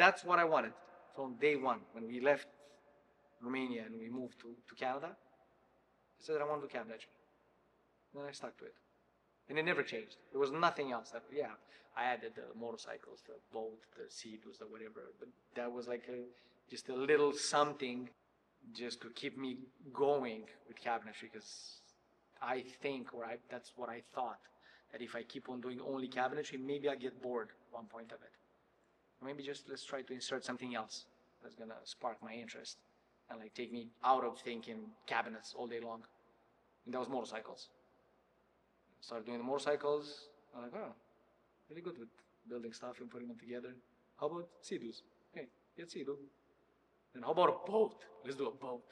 that's what I wanted from day one. When we left Romania and we moved to Canada, I said that I want to do cabinetry. And I stuck to it. And it never changed. There was nothing else. Yeah, I added the motorcycles, the boat, the Sea-Doos, the whatever. But that was like just a little something just to keep me going with cabinetry, because I think, that's what I thought, that if I keep on doing only cabinetry, maybe I'll get bored at one point of it. Maybe just let's try to insert something else that's gonna spark my interest and like take me out of thinking cabinets all day long. And that was motorcycles. Started doing the motorcycles. I'm like, oh, really good with building stuff and putting them together. How about Sea-Doos? Hey, get Sea-Doo. And how about a boat? Let's do a boat.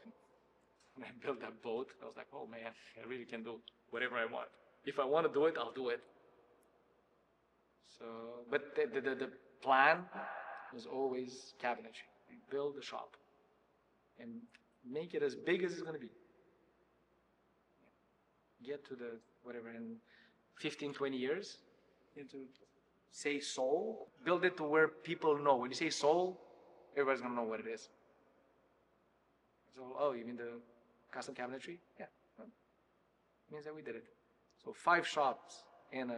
And I built that boat. I was like, oh man, I really can do whatever I want. If I want to do it, I'll do it. So, but the plan was always cabinetry. Build a shop and make it as big as it's going to be. Get to the whatever in 15, 20 years, into say soul, build it to where people know. When you say soul, everybody's gonna know what it is. So, oh, you mean the custom cabinetry? Yeah, well, means that we did it. So 5 shops and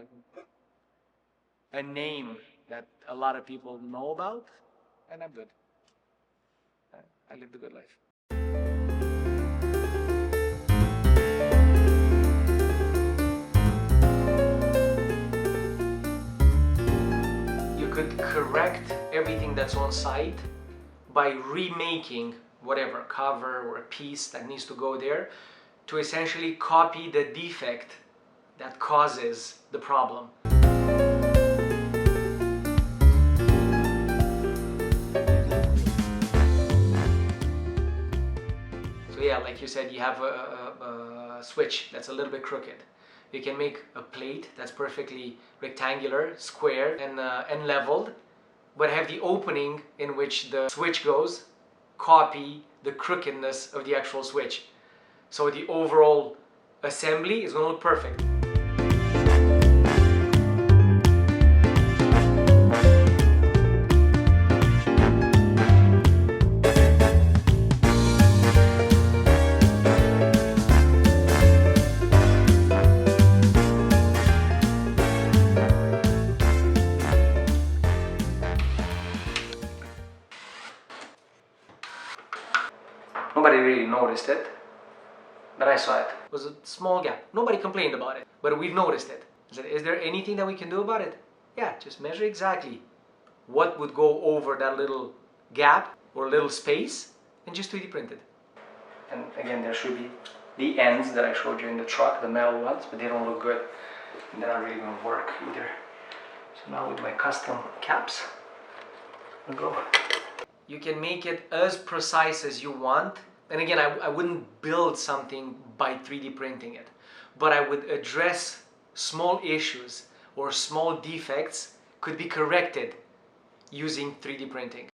a name that a lot of people know about, and I'm good. I lived a good life. Could correct everything that's on site by remaking whatever cover or a piece that needs to go there to essentially copy the defect that causes the problem. So yeah, like you said, you have a switch that's a little bit crooked. You can make a plate that's perfectly rectangular, square, and leveled, but have the opening in which the switch goes copy the crookedness of the actual switch. So the overall assembly is going to look perfect. Nobody really noticed it, but I saw it. It was a small gap. Nobody complained about it, but we've noticed it. I said, is there anything that we can do about it? Yeah, just measure exactly what would go over that little gap or little space and just 3D print it. And again, there should be the ends that I showed you in the truck, the metal ones, but they don't look good. And they're not really going to work either. So now with my custom caps, I'll go. You can make it as precise as you want. And again, I wouldn't build something by 3D printing it, but I would address small issues or small defects could be corrected using 3D printing.